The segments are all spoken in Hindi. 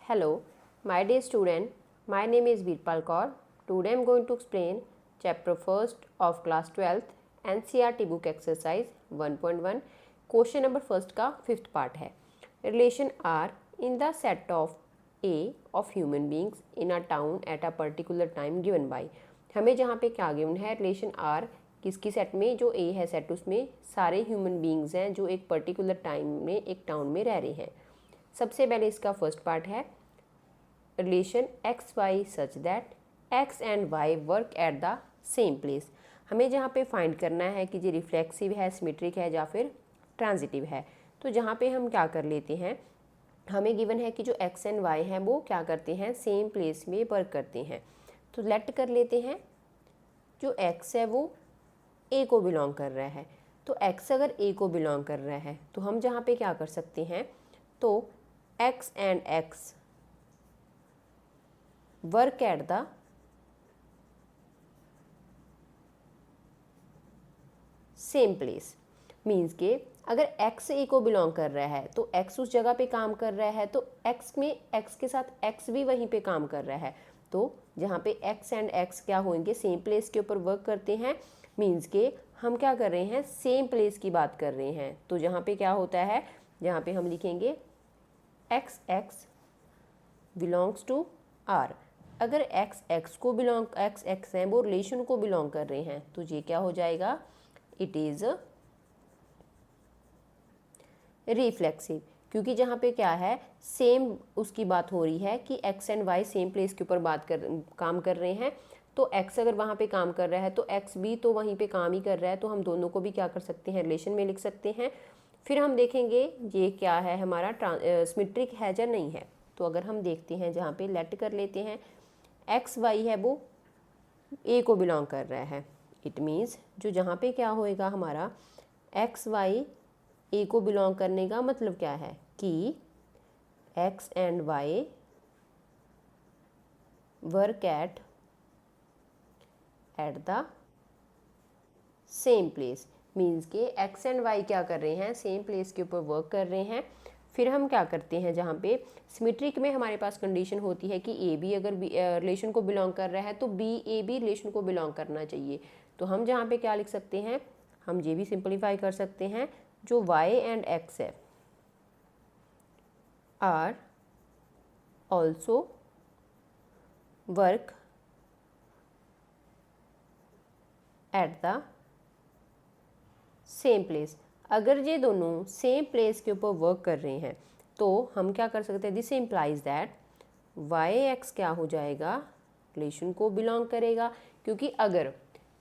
Hello, my dear student. My name is Virpal Kaur. Today I am going to explain chapter 1st of class 12th NCERT book exercise 1.1. Question number first का fifth part है. Relation R in the set of A of human beings in a town at a particular time given by. हमें जहाँ पे क्या गिवन है रिलेशन R किसकी सेट में, जो A है सेट उसमें सारे ह्यूमन बींग्स हैं जो एक पर्टिकुलर टाइम में एक टाउन में रह रहे हैं. सबसे पहले इसका फर्स्ट पार्ट है relation x Y such that x and y work at the same place. हमें जहाँ पे फाइंड करना है कि ये रिफ्लेक्सिव है, सिमेट्रिक है या फिर ट्रांजिटिव है. तो जहाँ पे हम क्या कर लेते हैं, हमें गिवन है कि जो एक्स एंड वाई हैं वो क्या करते हैं, सेम प्लेस में वर्क करते हैं. तो लेट कर लेते हैं जो एक्स है वो ए को बिलोंग कर रहा है. तो एक्स अगर ए को बिलोंग कर रहा है तो हम जहाँ पे क्या कर सकते हैं, तो x and x work at the same place. Means के अगर x ए को बिलोंग कर रहा है तो x उस जगह पे काम कर रहा है, तो x में x के साथ x भी वहीं पे काम कर रहा है. तो जहाँ पे x एंड x क्या होंगे, सेम प्लेस के ऊपर वर्क करते हैं. मीन्स के हम क्या कर रहे हैं, सेम प्लेस की बात कर रहे हैं. तो जहाँ पे क्या होता है, जहाँ पे हम लिखेंगे x x belongs to R. अगर एक्स एक्स हैं वो रिलेशन को बिलोंग कर रहे हैं तो ये क्या हो जाएगा, इट इज़ रिफ्लेक्सिव. क्योंकि जहाँ पे क्या है, सेम उसकी बात हो रही है कि x and y same place के ऊपर काम कर रहे हैं. तो एक्स अगर वहाँ पे काम कर रहा है तो एक्स भी तो वहीं पे काम ही कर रहा है. तो हम दोनों को भी क्या कर सकते हैं, रिलेशन में लिख सकते हैं. फिर हम देखेंगे ये क्या है हमारा सिमेट्रिक है या नहीं है. तो अगर हम देखते हैं जहाँ पे लेट कर लेते हैं एक्स वाई है वो ए को बिलोंग कर रहा है. इट मीन्स जो जहाँ पे क्या होएगा हमारा एक्स वाई ए को बिलोंग करने का मतलब क्या है कि x and y work at the same place. Means के एक्स एंड वाई क्या कर रहे हैं, सेम प्लेस के ऊपर वर्क कर रहे हैं. फिर हम क्या करते हैं, जहाँ पे सिमेट्रिक में हमारे पास कंडीशन होती है कि ए बी अगर रिलेशन को बिलोंग कर रहा है तो बी ए भी रिलेशन को बिलोंग करना चाहिए. तो हम जहाँ पे क्या लिख सकते हैं, हम ये भी सिंपलीफाई कर सकते हैं, जो y एंड x है are also work at the same place. अगर ये दोनों सेम प्लेस के ऊपर वर्क कर रहे हैं तो हम क्या कर सकते हैं, this implies that y x क्या हो जाएगा, रिलेशन को बिलोंग करेगा. क्योंकि अगर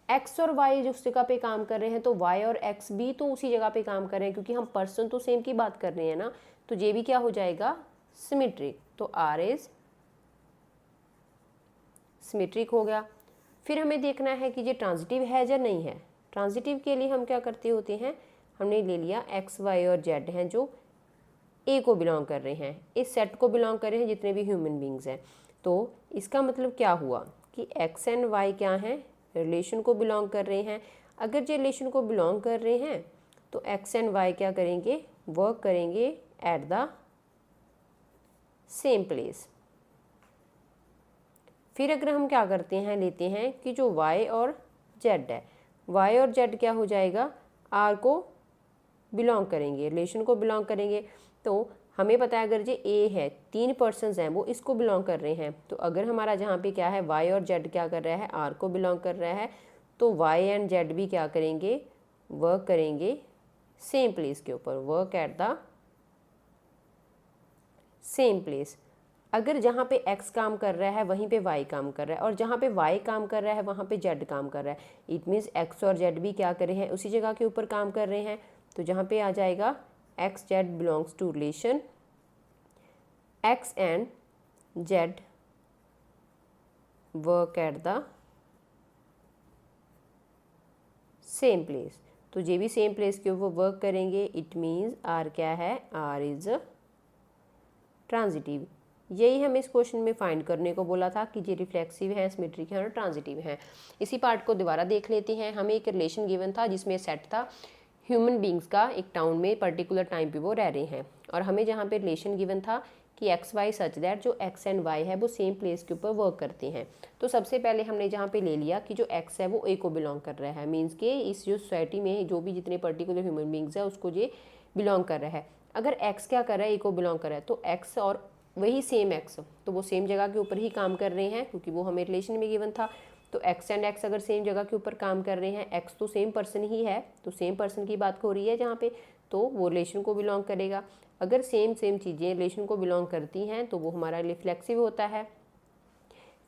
x और y जिस जगह पे काम कर रहे हैं तो y और x भी तो उसी जगह पे काम कर रहे हैं, क्योंकि हम पर्सन तो सेम की बात कर रहे हैं ना. तो ये भी क्या हो जाएगा, सिमेट्रिक. तो r इज सिमेट्रिक हो गया. फिर हमें देखना है कि ये ट्रांजिटिव है या नहीं है. ट्रांजिटिव के लिए हम क्या करते होते हैं, हमने ले लिया x y और z हैं जो a को बिलोंग कर रहे हैं, इस सेट को बिलोंग कर रहे हैं जितने भी ह्यूमन बींग्स हैं. तो इसका मतलब क्या हुआ कि x एंड y क्या हैं, रिलेशन को बिलोंग कर रहे हैं. अगर ये रिलेशन को बिलोंग कर रहे हैं तो एक्स एंड वाई क्या करेंगे, वर्क करेंगे एट द सेम प्लेस. फिर अगर हम क्या करते हैं, लेते हैं कि जो y और z है, y और z क्या हो जाएगा, r को बिलोंग करेंगे, रिलेशन को बिलोंग करेंगे. तो हमें पता है अगर ये ए है, 3 पर्सन्स हैं वो इसको बिलोंग कर रहे हैं. तो अगर हमारा जहाँ पे क्या है, y और z क्या कर रहा है, r को बिलोंग कर रहा है, तो y एंड z भी क्या करेंगे, वर्क करेंगे सेम प्लेस के ऊपर, work at the same place. अगर जहाँ पे x काम कर रहा है वहीं पे y काम कर रहा है, और जहाँ पे y काम कर रहा है वहाँ पे z काम कर रहा है. इट मीन्स x और z भी क्या कर रहे हैं, उसी जगह के ऊपर काम कर रहे हैं. तो जहाँ पे आ जाएगा x z belongs to relation x and z work at the same place. तो ये भी सेम प्लेस के ऊपर वर्क करेंगे. इट मीन्स r क्या है, r इज ट्रांजिटिव. यही हमें इस क्वेश्चन में फाइंड करने को बोला था कि ये रिफ्लेक्सिव है, सिमेट्रिक है और ट्रांजिटिव है. इसी पार्ट को दोबारा देख लेते हैं. हमें एक रिलेशन गिवन था जिसमें सेट था ह्यूमन बींग्स का एक टाउन में पर्टिकुलर टाइम पे वो रह रहे हैं, और हमें जहाँ पे रिलेशन गिवन था कि एक्स वाई सच दैट जो एक्स एंड वाई है वो सेम प्लेस के ऊपर वर्क करते हैं। तो सबसे पहले हमने जहाँ पे ले लिया कि जो एक्स है वो ए को बिलोंग कर रहा है, मीन्स कि इस जो सोसाइटी में जो भी जितने पर्टिकुलर ह्यूमन बींग्स है उसको ये बिलोंग कर रहा है। अगर एक्स क्या कर रहा है, ए को बिलोंग कर रहा है, तो एक्स और वही सेम एक्स, तो वो सेम जगह के ऊपर ही काम कर रहे हैं क्योंकि वो हमें रिलेशन में गिवन था। तो एक्स एंड एक्स अगर सेम जगह के ऊपर काम कर रहे हैं, एक्स तो सेम पर्सन ही है, तो सेम पर्सन की बात हो रही है जहाँ पे, तो वो रिलेशन को बिलोंग करेगा। अगर सेम चीज़ें रिलेशन को बिलोंग करती हैं तो वो हमारा रिफ्लेक्सिव होता है।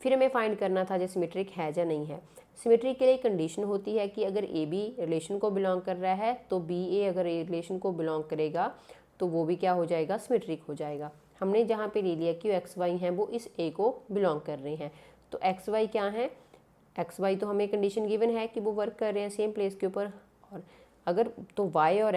फिर हमें फाइंड करना था जो सिमेट्रिक है या नहीं है। सिमेट्रिक के लिए कंडीशन होती है कि अगर ए बी रिलेशन को बिलोंग कर रहा है तो बी ए अगर ए रिलेशन को बिलोंग करेगा तो वो भी क्या हो जाएगा, सिमेट्रिक हो जाएगा। हमने जहाँ पे ले लिया कि एक्स वाई हैं वो इस ए को बिलोंग कर रहे हैं, तो एक्स वाई क्या है, एक्स वाई तो हमें कंडीशन गिवन है कि वो वर्क कर रहे हैं सेम प्लेस के ऊपर। और अगर तो वाई और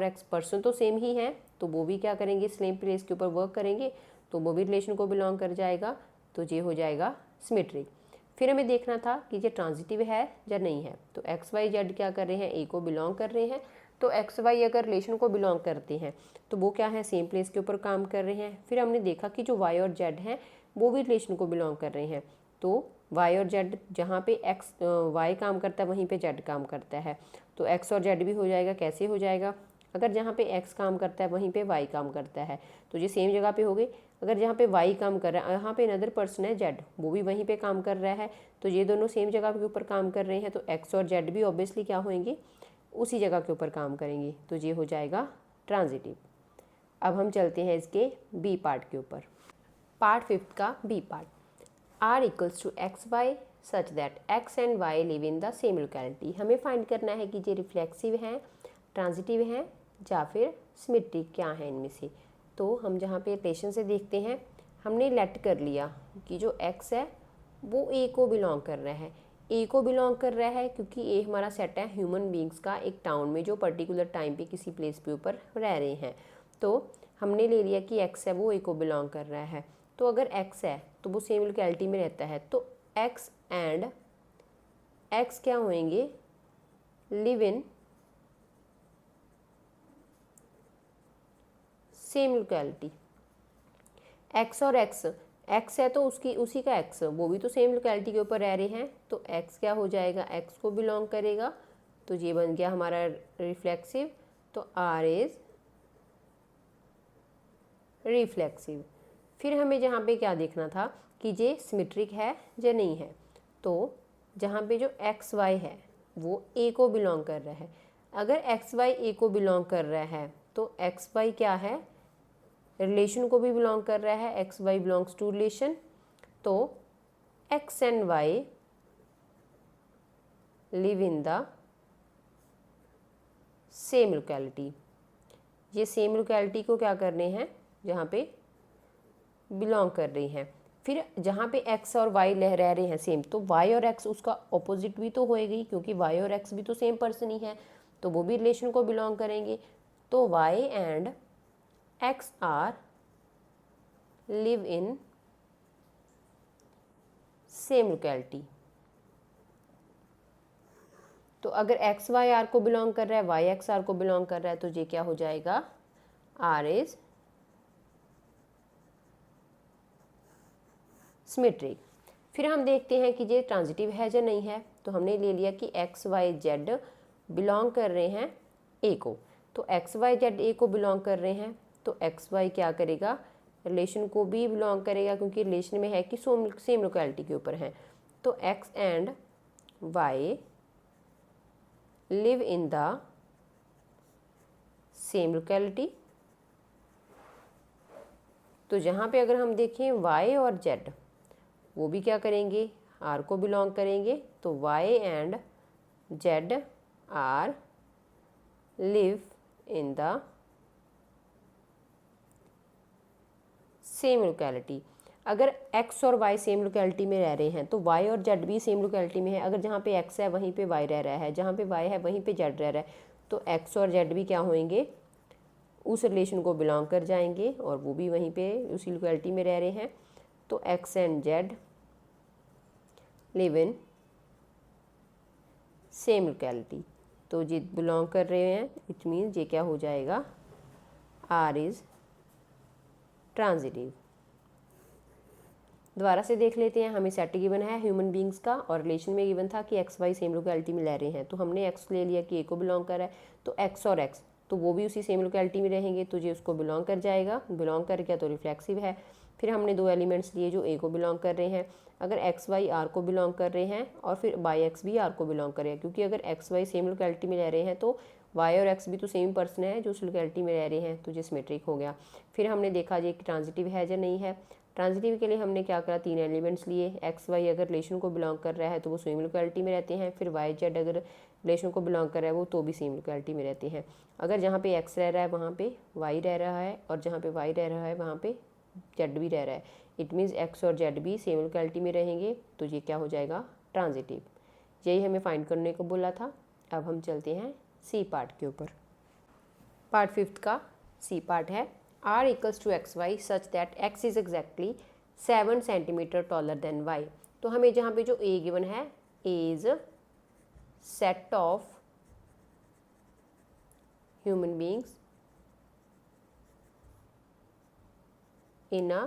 एक्स पर्सन तो सेम ही हैं, तो वो भी क्या करेंगे, सेम प्लेस के ऊपर वर्क करेंगे, तो वो भी रिलेशन को बिलोंग कर जाएगा, तो ये हो जाएगा सिमेट्रिक। फिर हमें देखना था कि ये ट्रांजिटिव है या नहीं है। तो एक्स वाई जेड क्या कर रहे हैं, ए को बिलोंग कर रहे हैं, तो एक्स वाई अगर रिलेशन को बिलोंग करते हैं तो वो क्या है, सेम प्लेस के ऊपर काम कर रहे हैं। फिर हमने देखा कि जो वाई और जेड हैं वो भी रिलेशन को बिलोंग कर रहे हैं, तो वाई और जेड जहाँ पे एक्स वाई काम करता है वहीं पे जेड काम करता है, तो एक्स और जेड भी हो जाएगा। कैसे हो जाएगा, अगर जहाँ पे एक्स काम करता है वहीं पे वाई काम करता है तो ये सेम जगह पे हो गई। अगर जहाँ पे वाई काम कर रहा है, यहाँ पे अनदर पर्सन है जेड, वो भी वहीं पे काम कर रहा है, तो ये दोनों सेम जगह के ऊपर काम कर रहे हैं, तो एक्स और जेड भी ऑब्वियसली क्या होंगे, उसी जगह के ऊपर काम करेंगे, तो ये हो जाएगा ट्रांजिटिव। अब हम चलते हैं इसके बी पार्ट के ऊपर। पार्ट 5 का B part, R equals to x Y such that x and Y live in the same locality. हमें फाइंड करना है कि ये रिफ्लेक्सिव हैं, ट्रांजिटिव हैं या फिर सिमेट्रिक, क्या है इनमें से। तो हम जहाँ पे रिलेशन से देखते हैं, हमने लेट कर लिया कि जो एक्स है वो ए को बिलोंग कर रहा है। ए को बिलोंग कर रहा है क्योंकि ए हमारा सेट है ह्यूमन बींग्स का एक टाउन में जो पर्टिकुलर टाइम पे किसी प्लेस पे ऊपर रह रहे हैं, तो हमने ले लिया कि एक्स है वो ए को बिलोंग कर रहा है। तो अगर एक्स है तो वो सेम लोकेलिटी में रहता है, तो एक्स एंड एक्स क्या होंगे, live in same locality. X और एक्स है तो उसी का एक्स, वो भी तो सेम लोकेलिटी के ऊपर रह रहे हैं, तो एक्स क्या हो जाएगा, एक्स को बिलोंग करेगा, तो ये बन गया हमारा रिफ्लेक्सिव। तो आर इज रिफ्लेक्सिव। फिर हमें जहाँ पे क्या देखना था कि ये सिमेट्रिक है या नहीं है। तो जहाँ पे जो एक्स वाई है वो ए को बिलोंग कर रहा है, अगर एक्स वाई ए को बिलोंग कर रहा है तो एक्स वाई क्या है, रिलेशन को भी बिलोंग कर रहा है, X Y belongs to relation, तो x and Y live in the same locality. ये सेम लोकेलिटी को क्या कर रहे हैं, जहाँ पे बिलोंग कर रही हैं। फिर जहाँ पे एक्स और वाई रह रहे हैं सेम, तो वाई और एक्स उसका ऑपोजिट भी तो होएगी, क्योंकि वाई और एक्स भी तो सेम पर्सन ही है, तो वो भी रिलेशन को बिलोंग करेंगे। तो y and x are live in same locality. तो अगर एक्स वाई आर को बिलोंग कर रहा है, वाई एक्स आर को बिलोंग कर रहा है, तो ये क्या हो जाएगा, आर इज सिमेट्रिक। फिर हम देखते हैं कि ये ट्रांजिटिव है या नहीं है। तो हमने ले लिया कि एक्स वाई जेड बिलोंग कर रहे हैं ए को, तो एक्स वाई जेड ए को बिलोंग कर रहे हैं, तो एक्स वाई क्या करेगा, रिलेशन को भी बिलोंग करेगा, क्योंकि रिलेशन में है कि सेम लोकेलिटी के ऊपर हैं। तो x and Y live in the same locality. तो जहाँ पे अगर हम देखें वाई और जेड, वो भी क्या करेंगे, आर को बिलोंग करेंगे, तो y and z are live in the same locality. अगर एक्स और वाई सेम लोकेलिटी में रह रहे हैं तो वाई और जेड भी सेम लोकेलिटी में है। अगर जहाँ पे एक्स है वहीं पे वाई रह रहा है, जहाँ पे वाई है वहीं पे जेड रह रहा है, तो एक्स और जेड भी क्या होंगे, उस रिलेशन को बिलोंग कर जाएंगे और वो भी वहीं पे उसी लोकेलिटी में रह रहे हैं। तो x and Z live in same locality, तो ये बिलोंग कर रहे हैं, इट मीन्स ये क्या हो जाएगा, आर इज ट्रांजिटिव। दोबारा से देख लेते हैं, हमें सेट गिवन है ह्यूमन बींग्स का और रिलेशन में गिवन था कि एक्स वाई सेम लोकेलिटी में ले रहे हैं, तो हमने एक्स ले लिया कि ए को बिलोंग कर रहा है, तो एक्स और एक्स तो वो भी उसी सेम लोकेलिटी में रहेंगे, तो ये उसको बिलोंग कर जाएगा, बिलोंग कर गया तो रिफ्लेक्सिव है। फिर हमने दो एलिमेंट्स लिए जो ए को बिलोंग कर रहे हैं, अगर एक्स वाई आर को बिलोंग कर रहे हैं और फिर बाई एक्स भी आर को बिलोंग कर रहे हैं, क्योंकि अगर एक्स वाई सेम लोकेलिटी में रह रहे हैं तो वाई और एक्स भी तो सेम पर्सन है जो उस लोकेलिटी में रह रहे हैं, तो ये सिमेट्रिक हो गया। फिर हमने देखा ये ट्रांजिटिव है या नहीं है। ट्रांजिटिव के लिए हमने क्या करा, तीन एलिमेंट्स लिए। एक्स वाई अगर रिलेशन को बिलोंग कर रहा है तो वो सेम लोकेलिटी में रहते हैं, फिर वाई जेड अगर रिलेशन को बिलोंग कर रहा है वो तो भी सेम लोकेलिटी में रहते हैं। अगर जहाँ पे एक्स रह रहा है वहाँ पे वाई रह रहा है और जहाँ पे वाई रह रहा है वहाँ पे जेड भी रह रहा है, इट मीन्स एक्स और जेड भी सेम लोकेलिटी में रहेंगे, तो ये क्या हो जाएगा, ट्रांजिटिव। यही हमें फाइंड करने को बोला था। अब हम चलते हैं सी पार्ट के ऊपर। पार्ट 5 का सी पार्ट है, R equals to X Y such that X is exactly 7 centimetre taller than Y. तो हमें जहाँ पे जो ए गिवन है, A is set of human beings in a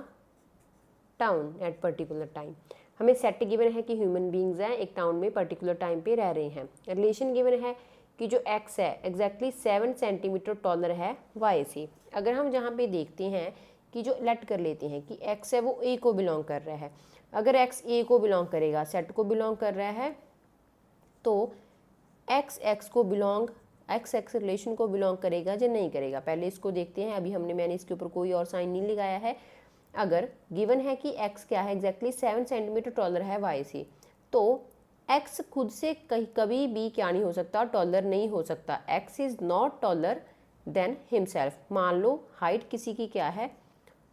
town at particular time. हमें सेट गिवन है कि ह्यूमन बींग्स हैं एक टाउन में पर्टिकुलर टाइम पे रह रहे हैं। रिलेशन गिवन है कि जो x है एग्जैक्टली 7 सेंटीमीटर टॉलर है y से। अगर हम जहाँ पे देखते हैं कि जो लेट कर लेते हैं कि x है वो a को बिलोंग कर रहा है, अगर x a को बिलोंग करेगा, सेट को बिलोंग कर रहा है, तो x को बिलोंग x रिलेशन को बिलोंग करेगा या नहीं करेगा, पहले इसको देखते हैं। अभी मैंने इसके ऊपर कोई और साइन नहीं लगाया है। अगर गिवन है कि x क्या है एग्जैक्टली 7 सेंटीमीटर टॉलर है y से, तो x खुद से कभी भी क्या नहीं हो सकता, टॉलर नहीं हो सकता। x is not taller than himself. मान लो हाइट किसी की क्या है,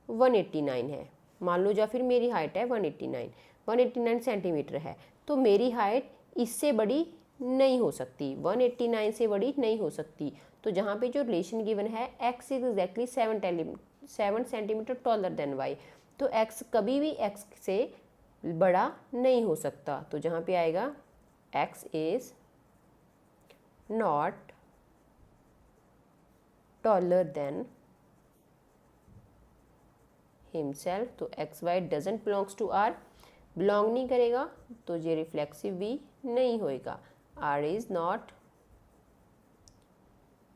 189 है, मान लो, या फिर मेरी हाइट है 189 सेंटीमीटर है, तो मेरी हाइट इससे बड़ी नहीं हो सकती, 189 से बड़ी नहीं हो सकती। तो जहाँ पे जो रिलेशन गिवन है x is exactly 7 centimetre taller then y, तो x कभी भी x से बड़ा नहीं हो सकता। तो जहाँ पे आएगा x is not taller than himself, तो x Y doesn't belongs to R, belong नहीं करेगा तो ये रिफ्लेक्सिव भी नहीं होएगा। R is not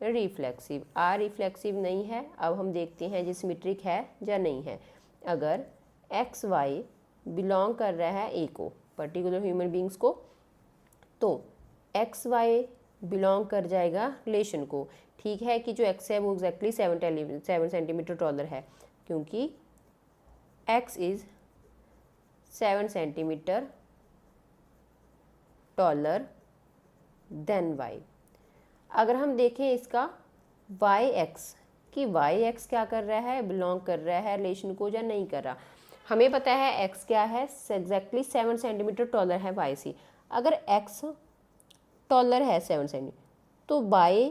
reflexive, R reflexive नहीं है। अब हम देखते हैं ये सिमेट्रिक है या नहीं है। अगर एक्स वाई बिलोंग कर रहा है ए को, पर्टिकुलर ह्यूमन बींग्स को, तो एक्स वाई बिलोंग कर जाएगा रिलेशन को। ठीक है कि जो एक्स है वो एग्जैक्टली 7 सेंटीमीटर टॉलर है, क्योंकि x is 7 centimetre taller then y। अगर हम देखें इसका yx कि yx क्या कर रहा है, बिलोंग कर रहा है रिलेशन को या नहीं कर रहा। हमें पता है x क्या है, एग्जैक्टली 7 सेंटीमीटर टॉलर है y से। अगर x टॉलर है 7 सेंटीमीटर, तो y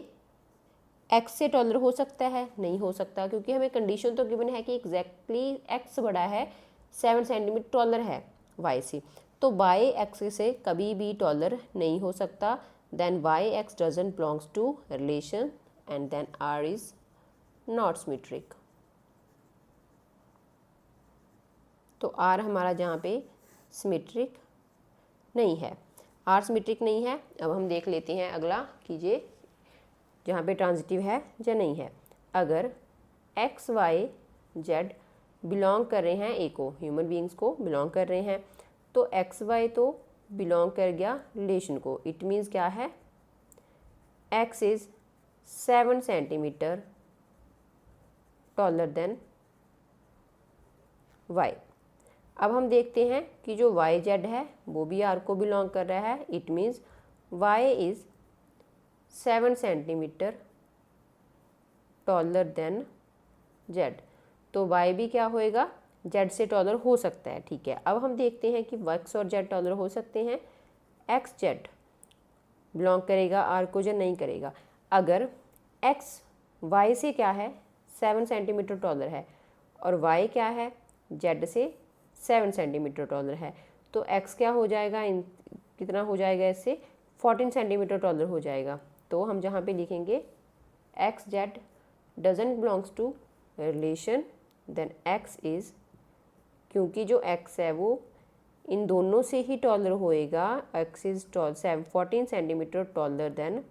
x से टॉलर हो सकता है, नहीं हो सकता, क्योंकि हमें कंडीशन तो गिवन है कि एग्जैक्टली x बड़ा है 7 सेंटीमीटर टॉलर है y से, तो y x से कभी भी टॉलर नहीं हो सकता। Then yx doesn't belongs to relation and then r is not symmetric. तो r हमारा जहाँ पे सिमेट्रिक नहीं है, r सिमेट्रिक नहीं है। अब हम देख लेते हैं अगला कि ये जहाँ पे ट्रांजिटिव है या नहीं है। अगर एक्स वाई जेड बिलोंग कर रहे हैं ए को, ह्यूमन बींग्स को बिलोंग कर रहे हैं, तो एक्स वाई तो बिलोंग कर गया रिलेशन को। इट मीन्स क्या है, x is 7 centimetre taller than y. अब हम देखते हैं कि जो वाई जेड है वो भी आर को बिलोंग कर रहा है। It means y is 7 centimetre taller than z, तो y भी क्या होएगा, z से टॉलर हो सकता है। ठीक है, अब हम देखते हैं कि x और z टॉलर हो सकते हैं। x z बिलोंग करेगा r को या नहीं करेगा। अगर x y से क्या है, 7 सेंटीमीटर टॉलर है, और y क्या है, z से 7 सेंटीमीटर टॉलर है, तो x क्या हो जाएगा, कितना हो जाएगा, इससे 14 सेंटीमीटर टॉलर हो जाएगा। तो हम जहाँ पे लिखेंगे x z doesn't belongs to relation then x is, क्योंकि जो x है वो इन दोनों से ही टॉलर होएगा, x is 14 centimetre taller than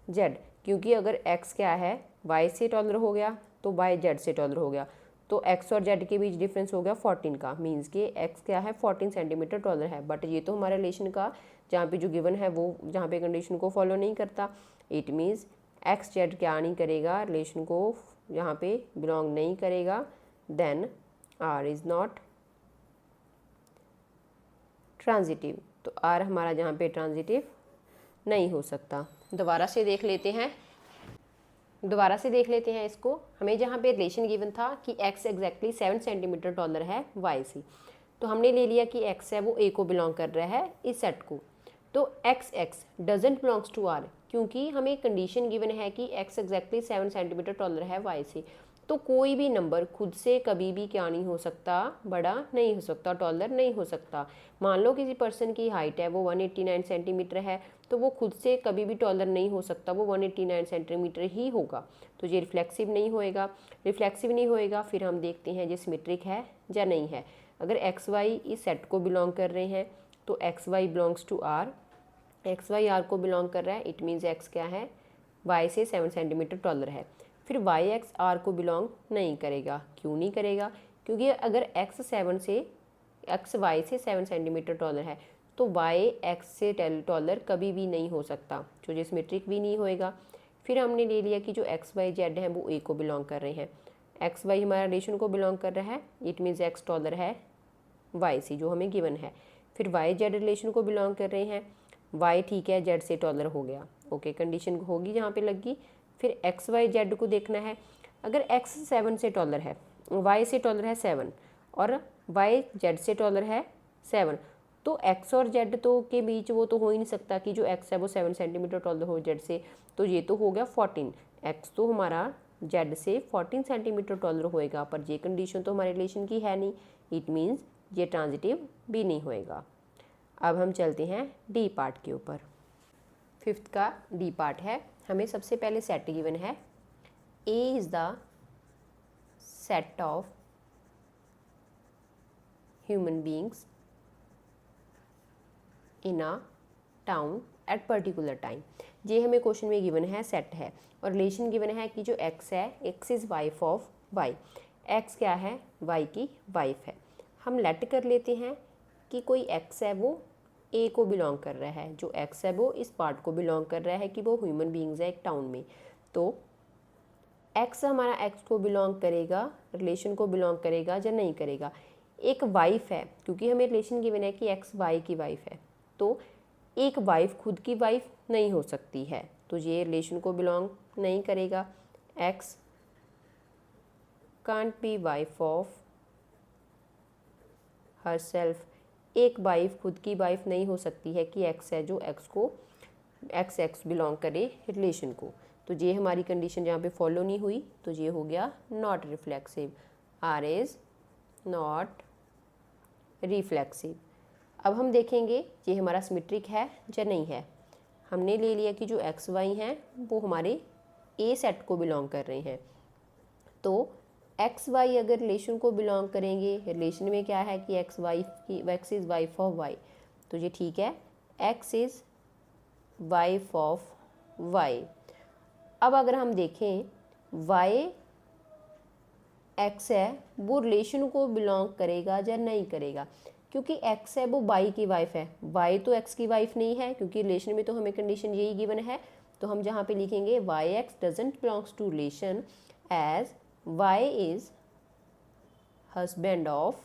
z, क्योंकि अगर x क्या है y से टॉलर हो गया तो y z से टॉलर हो गया, तो x और z के बीच डिफरेंस हो गया 14 का, मीन्स कि x क्या है 14 सेंटीमीटर टॉलर है। बट ये तो हमारा रिलेशन का जहाँ पे जो गिवन है वो जहाँ पे कंडीशन को फॉलो नहीं करता, इट मीन्स x z क्या नहीं करेगा, रिलेशन को यहाँ पे बिलोंग नहीं करेगा, then r is not transitive. तो r हमारा जहाँ पे ट्रांजिटिव नहीं हो सकता। दोबारा से देख लेते हैं इसको। हमें जहाँ पे रिलेशन गिवन था कि x एग्जैक्टली 7 सेंटीमीटर टॉलर है y से, तो हमने ले लिया कि x है वो a को बिलोंग कर रहा है इस सेट को। तो x doesn't belongs to r, क्योंकि हमें कंडीशन गिवन है कि x एग्जैक्टली 7 सेंटीमीटर टॉलर है y से, तो कोई भी नंबर खुद से कभी भी क्या नहीं हो सकता, बड़ा नहीं हो सकता, टॉलर नहीं हो सकता। मान लो किसी पर्सन की हाइट है वो 189 सेंटीमीटर है, तो वो खुद से कभी भी टॉलर नहीं हो सकता, वो 189 सेंटीमीटर ही होगा। तो ये रिफ्लेक्सिव नहीं होएगा। फिर हम देखते हैं ये सिमेट्रिक है या नहीं है। अगर एक्स वाई इस सेट को बिलोंग कर रहे हैं तो x Y belongs to R, x y R को बिलोंग कर रहा है, इट मीन्स एक्स क्या है वाई से 7 सेंटीमीटर टॉलर है। फिर वाई एक्स आर को बिलोंग नहीं करेगा। क्यों नहीं करेगा? क्योंकि अगर एक्स वाई से 7 सेंटीमीटर टॉलर है तो वाई एक्स से टॉलर कभी भी नहीं हो सकता, जो जो सिमेट्रिक भी नहीं होएगा। फिर हमने ले लिया कि जो एक्स वाई जेड है वो ए को बिलोंग कर रहे हैं, एक्स वाई हमारा रिलेशन को बिलोंग कर रहा है, इट मीन्स एक्स टॉलर है वाई से जो हमें गिवन है। फिर वाई जेड रिलेशन को बिलोंग कर रहे हैं, वाई ठीक है जेड से टॉलर हो गया, ओके कंडीशन होगी जहाँ पे लगी। फिर एक्स वाई जेड को देखना है, अगर एक्स 7 से टॉलर है, वाई से टॉलर है 7 और वाई जेड से टॉलर है 7, तो एक्स और जेड तो के बीच वो तो हो ही नहीं सकता कि जो एक्स है वो 7 सेंटीमीटर टॉलर हो जेड से, तो ये तो हो गया 14, एक्स तो हमारा जेड से 14 सेंटीमीटर टॉलर होएगा, पर ये कंडीशन तो हमारे रिलेशन की है नहीं, इट मीन्स ये ट्रांजिटिव भी नहीं होएगा। अब हम चलते हैं डी पार्ट के ऊपर। फिफ्थ का डी पार्ट है, हमें सबसे पहले सेट गिवन है, A is the set of human beings in a town at particular time. ये हमें क्वेश्चन में गिवन है, सेट है और रिलेशन गिवन है कि जो एक्स है, x is wife of y, x क्या है वाई की वाइफ है। हम लेट कर लेते हैं कि कोई एक्स है वो ए को बिलोंग कर रहा है, जो एक्स है वो इस पार्ट को बिलोंग कर रहा है कि वो ह्यूमन बींग्स है एक टाउन में, तो एक्स हमारा एक्स को बिलोंग करेगा, रिलेशन को बिलोंग करेगा या नहीं करेगा। एक वाइफ है, क्योंकि हमें रिलेशन गिवन है कि एक्स वाई की वाइफ है, तो एक वाइफ खुद की वाइफ नहीं हो सकती है, तो ये रिलेशन को बिलोंग नहीं करेगा। X can't B wife of her self, एक वाइफ खुद की वाइफ नहीं हो सकती है कि एक्स है जो एक्स को एक्स बिलोंग करे रिलेशन को, तो ये हमारी कंडीशन जहाँ पे फॉलो नहीं हुई, तो ये हो गया not reflexive, R is not reflexive. अब हम देखेंगे ये हमारा सिमेट्रिक है या नहीं है। हमने ले लिया कि जो एक्स वाई हैं वो हमारे ए सेट को बिलोंग कर रहे हैं, तो एक्स वाई अगर रिलेशन को बिलोंग करेंगे, रिलेशन में क्या है कि x is wife of Y, तो ये ठीक है, x is wife of Y. अब अगर हम देखें वाई एक्स है वो रिलेशन को बिलोंग करेगा या नहीं करेगा, क्योंकि एक्स है वो वाई की वाइफ है, वाई तो एक्स की वाइफ नहीं है, क्योंकि रिलेशन में तो हमें कंडीशन यही गिवन है, तो हम जहाँ पे लिखेंगे y x doesn't belongs to relation as y is husband of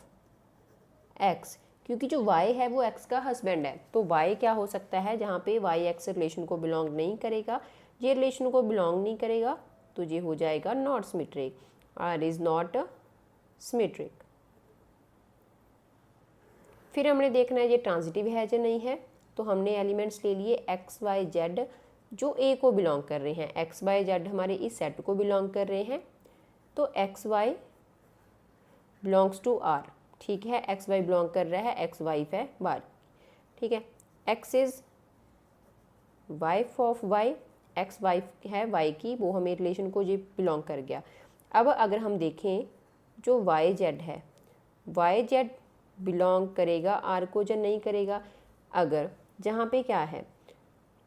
x, क्योंकि जो वाई है वो एक्स का हस्बैंड है, तो वाई क्या हो सकता है जहाँ पे वाई एक्स रिलेशन को बिलोंग नहीं करेगा, ये रिलेशन को बिलोंग नहीं करेगा, तो ये हो जाएगा not symmetric, R is not symmetric. फिर हमने देखना है ये ट्रांजिटिव है या नहीं है, तो हमने एलिमेंट्स ले लिए एक्स वाई जेड जो ए को बिलोंग कर रहे हैं, एक्स वाई जेड हमारे इस सेट को बिलोंग कर रहे हैं, तो x Y belongs to R, ठीक है, एक्स वाई बिलोंग कर रहा है, एक्स वाइफ है वाई, ठीक है, x is wife of y, x wife है वाई की, वो हमें रिलेशन को ये बिलोंग कर गया। अब अगर हम देखें जो वाई जेड है, वाई जेड बिलोंग करेगा आर को या नहीं करेगा? अगर जहाँ पे क्या है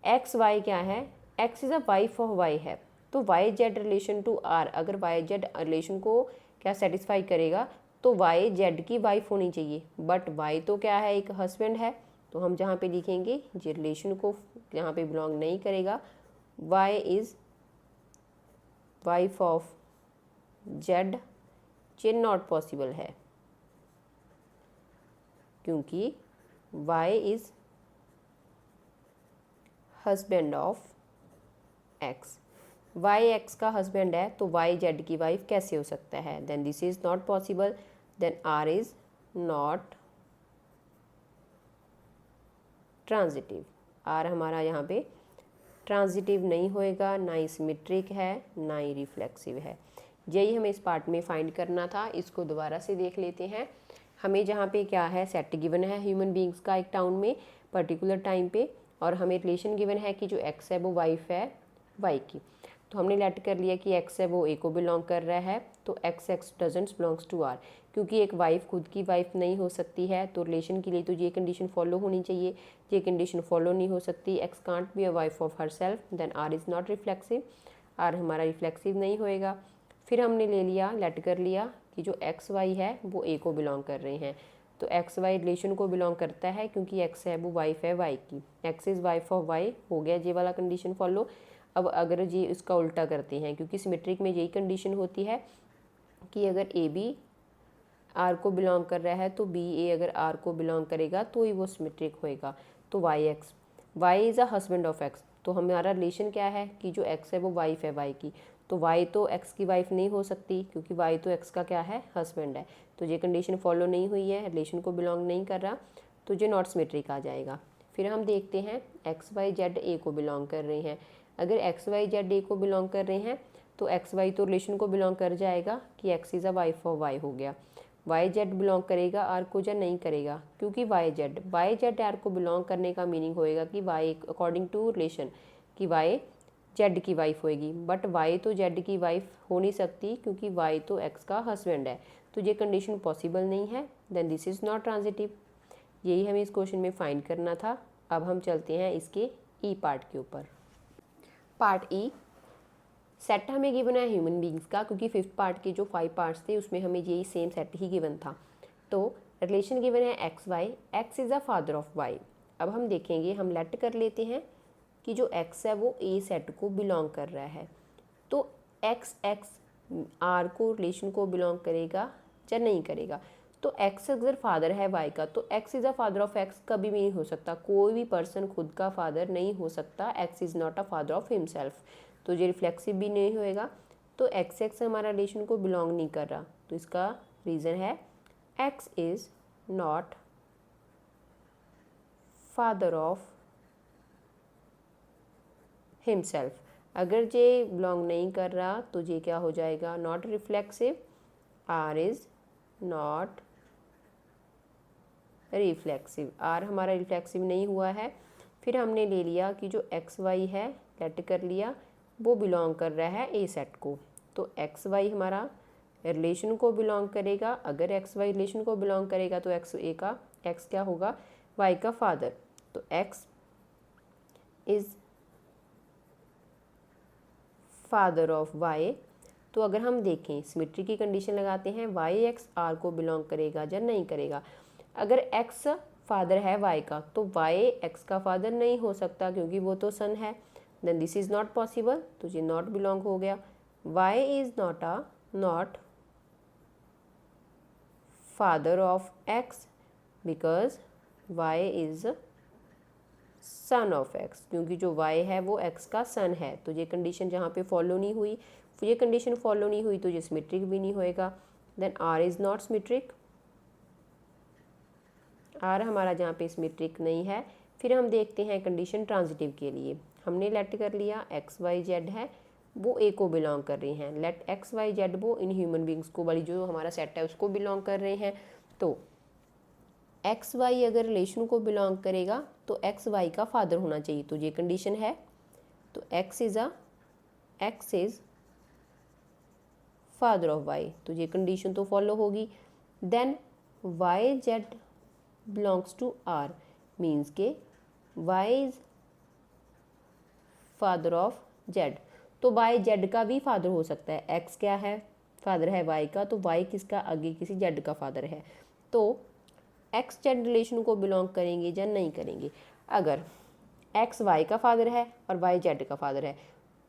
एक्स वाई क्या है, x is a wife of y है, तो Y z relation to R, अगर वाई जेड रिलेशन को क्या सेटिस्फाई करेगा तो वाई जेड की वाइफ होनी चाहिए। बट वाई तो क्या है, एक हस्बैंड है, तो हम जहाँ पे लिखेंगे ये रिलेशन को यहाँ पे बिलोंग नहीं करेगा। Y is wife of z, ये नॉट पॉसिबल है क्योंकि y is husband of x. Y x का हस्बैंड है तो वाई जेड की वाइफ कैसे हो सकता है? Then this is not possible, then R is not transitive. R हमारा यहाँ पे ट्रांजिटिव नहीं होएगा, ना ही सिमेट्रिक है, ना ही रिफ्लेक्सिव है। यही हमें इस पार्ट में फाइंड करना था। इसको दोबारा से देख लेते हैं। हमें जहाँ पे क्या है, सेट गिवन है ह्यूमन बींग्स का एक टाउन में पर्टिकुलर टाइम पे, और हमें रिलेशन गिवन है कि जो एक्स है वो वाइफ है वाई की। तो हमने लेट कर लिया कि एक्स है वो ए को बिलोंग कर रहा है, तो x x doesn't belongs to R. क्योंकि एक वाइफ खुद की वाइफ नहीं हो सकती है, तो रिलेशन के लिए तो ये कंडीशन फॉलो होनी चाहिए। ये कंडीशन फॉलो नहीं हो सकती, x can't be a wife of herself, then R is not reflexive. R हमारा रिफ्लेक्सिव नहीं होएगा। फिर हमने ले लिया, लेट कर लिया कि जो एक्स वाई है वो ए को बिलोंग कर रहे हैं, तो एक्स वाई रिलेशन को बिलोंग करता है क्योंकि एक्स है वो वाइफ है वाई की। X is wife of y हो गया ये वाला कंडीशन फॉलो। अब अगर ये इसका उल्टा करते हैं, क्योंकि सिमेट्रिक में यही कंडीशन होती है कि अगर ए बी आर को बिलोंग कर रहा है तो बी ए अगर आर को बिलोंग करेगा तो ही वो सिमेट्रिक होएगा। तो y x, y is a husband of x, तो हमारा रिलेशन क्या है कि जो एक्स है वो वाइफ है वाई की, तो वाई तो एक्स की वाइफ नहीं हो सकती क्योंकि वाई तो एक्स का क्या है, हस्बैंड है। तो ये कंडीशन फॉलो नहीं हुई है, रिलेशन को बिलोंग नहीं कर रहा, तो ये नॉट सिमेट्रिक आ जाएगा। फिर हम देखते हैं एक्स वाई जेड ए को बिलोंग कर रहे हैं। अगर एक्स वाई जेड ए को बिलोंग कर रहे हैं तो एक्स वाई तो रिलेशन को बिलोंग कर जाएगा कि x is a wife of y हो गया। वाई जेड बिलोंग करेगा आर को या नहीं करेगा? क्योंकि वाई जेड आर को बिलोंग करने का मीनिंग होएगा कि वाई अकॉर्डिंग टू रिलेशन कि वाई जेड की वाइफ होएगी, बट वाई तो जेड की वाइफ हो नहीं सकती क्योंकि वाई तो एक्स का हस्बैंड है, तो ये कंडीशन पॉसिबल नहीं है। Then this is not transitive. यही हमें इस क्वेश्चन में फाइंड करना था। अब हम चलते हैं इसके ई पार्ट के ऊपर। पार्ट ई, सेट हमें गिवन है ह्यूमन बींग्स का, क्योंकि फिफ्थ पार्ट के जो 5 पार्ट्स थे उसमें हमें यही सेम सेट ही गिवन था। तो रिलेशन गिवन है X Y, X is a father of Y. अब हम देखेंगे, हम लेट कर लेते हैं कि जो एक्स है वो ए सेट को बिलोंग कर रहा है, तो एक्स एक्स आर को रिलेशन को बिलोंग करेगा या नहीं करेगा? तो एक्स अगर फादर है वाई का तो X is a father of x कभी भी नहीं हो सकता। कोई भी पर्सन खुद का फादर नहीं हो सकता। X is not a father of himself, तो ये रिफ्लेक्सिव भी नहीं होएगा। तो एक्स एक्स हमारा रिलेशन को बिलोंग नहीं कर रहा, तो इसका रीज़न है x is not father of himself. अगर ये बिलोंग नहीं कर रहा तो ये क्या हो जाएगा, not reflexive. R is not reflexive, R हमारा रिफ्लेक्सिव नहीं हुआ है। फिर हमने ले लिया कि जो एक्स वाई है, लेट कर लिया, वो बिलोंग कर रहा है ए सेट को, तो एक्स वाई हमारा रिलेशन को बिलोंग करेगा। अगर एक्स वाई रिलेशन को बिलोंग करेगा तो एक्स ए का, एक्स क्या होगा, वाई का फादर, तो X is father of Y. तो अगर हम देखें सिमेट्री की कंडीशन लगाते हैं, वाई एक्स आर को बिलोंग करेगा या नहीं करेगा? अगर एक्स फादर है वाई का तो वाई एक्स का फादर नहीं हो सकता क्योंकि वो तो सन है। Then this is not possible, तो ये नॉट बिलोंग हो गया। Y is not father of X because Y is son of x, क्योंकि जो y है वो x का सन है। तो ये कंडीशन जहाँ पे फॉलो नहीं हुई, ये कंडीशन फॉलो नहीं हुई तो ये सिमेट्रिक भी नहीं होएगा। Then r is not symmetric, r हमारा जहाँ पे सिमेट्रिक नहीं है। फिर हम देखते हैं कंडीशन ट्रांजिटिव के लिए। हमने लेट कर लिया एक्स वाई जेड है वो ए को बिलोंग कर रहे हैं, लेट एक्स वाई जेड वो इन ह्यूमन बींग्स को, वाली जो हमारा सेट है उसको बिलोंग कर रहे हैं। तो एक्स वाई अगर रिलेशन को बिलोंग करेगा तो एक्स वाई का फादर होना चाहिए, तो ये कंडीशन है। तो X is father of Y, तो ये कंडीशन तो फॉलो होगी। Then Y Z belongs to R means के Y is father of Z, तो वाई जेड का भी फादर हो सकता है। एक्स क्या है, फादर है वाई का, तो वाई किसका, आगे किसी जेड का फादर है। तो एक्स जेड रिलेशन को बिलोंग करेंगे या नहीं करेंगे। अगर एक्स वाई का फादर है और वाई जेड का फादर है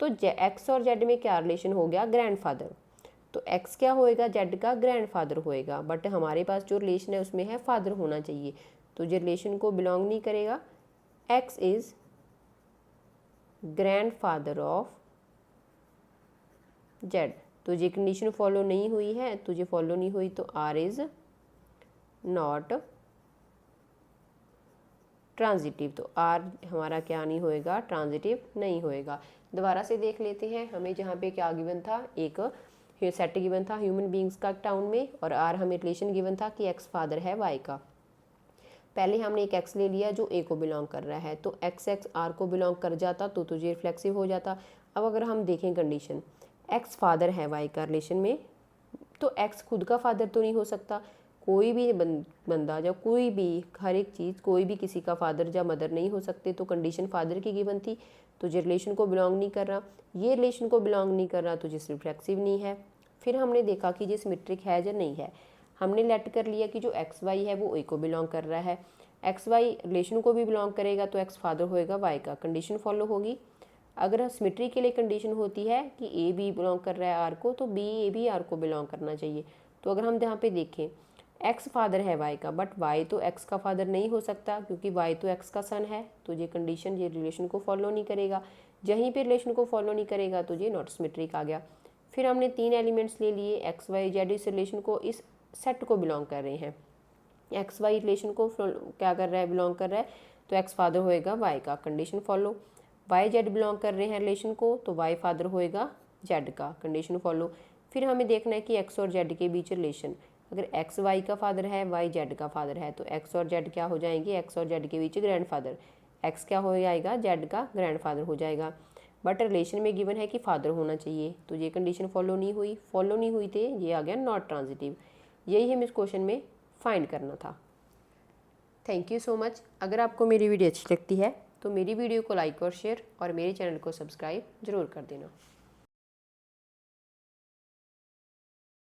तो एक्स और जेड में क्या रिलेशन हो गया, ग्रैंडफादर। तो एक्स क्या होएगा, जेड का ग्रैंडफादर होएगा, बट हमारे पास जो रिलेशन है उसमें है फादर होना चाहिए, तो ये रिलेशन को बिलोंग नहीं करेगा। X is grandfather of Z, तो ये कंडीशन फॉलो नहीं हुई है, तो ये फॉलो नहीं हुई, तो आर इज नॉट ट्रांजिटिव, तो आर हमारा क्या नहीं होएगा, ट्रांजिटिव नहीं होएगा। दोबारा से देख लेते हैं, हमें जहाँ पे क्या गिवन था, एक सेट गिवन था ह्यूमन बींग्स का टाउन में, और आर हमें रिलेशन गिवन था कि एक्स फादर है वाई का। पहले हमने एक एक्स ले लिया जो ए को बिलोंग कर रहा है, तो एक्स एक्स आर को बिलोंग कर जाता तो तुझे रिफ्लेक्सिव हो जाता। अब अगर हम देखें कंडीशन, एक्स फादर है वाई का रिलेशन में, तो एक्स खुद का फादर तो नहीं हो सकता, कोई भी बंदा या कोई भी हर एक चीज़ कोई भी किसी का फादर या मदर नहीं हो सकते, तो कंडीशन फादर की गिवन थी, तो ये रिलेशन को बिलोंग नहीं कर रहा, ये रिलेशन को बिलोंग नहीं कर रहा, तो जिस रिफ्लेक्सिव नहीं है। फिर हमने देखा कि ये सिमेट्रिक है या नहीं है, हमने लेट कर लिया कि जो एक्स वाई है वो ए को बिलोंग कर रहा है, एक्स वाई रिलेशन को भी बिलोंग करेगा, तो एक्स फादर होएगा वाई का, कंडीशन फॉलो होगी। अगर सिमेट्री के लिए कंडीशन होती है कि ए बी बिलोंग कर रहा है आर को, तो बी ए भी आर को बिलोंग करना चाहिए। तो अगर हम यहाँ पे देखें, एक्स फादर है वाई का, बट वाई तो एक्स का फादर नहीं हो सकता क्योंकि वाई तो एक्स का सन है, तो ये कंडीशन ये रिलेशन को फॉलो नहीं करेगा। जहीं पे रिलेशन को फॉलो नहीं करेगा तो ये नॉट सिमेट्रिक आ गया। फिर हमने 3 एलिमेंट्स ले लिए, एक्स वाई जेड इस रिलेशन को, इस सेट को बिलोंग कर रहे हैं, एक्स वाई रिलेशन को क्या कर रहा है, बिलोंग कर रहा है, तो एक्स फादर होएगा वाई का, condition follow. Y Z belong कर रहे हैं रिलेशन को, तो वाई फादर होएगा जेड का, कंडीशन फॉलो। फिर हमें देखना है कि एक्स और जेड के बीच रिलेशन, अगर एक्स वाई का फादर है, वाई जेड का फादर है, तो एक्स और जेड क्या हो जाएंगे, एक्स और जेड के बीच ग्रैंडफादर, एक्स क्या हो जाएगा, जेड का ग्रैंडफादर हो जाएगा। बट रिलेशन में गिवन है कि फादर होना चाहिए, तो ये कंडीशन फॉलो नहीं हुई थे, ये आ गया नॉट ट्रांजिटिव। यही हमें इस क्वेश्चन में फाइंड करना था। Thank you so much. अगर आपको मेरी वीडियो अच्छी लगती है तो मेरी वीडियो को लाइक और शेयर और मेरे चैनल को सब्सक्राइब ज़रूर कर देना।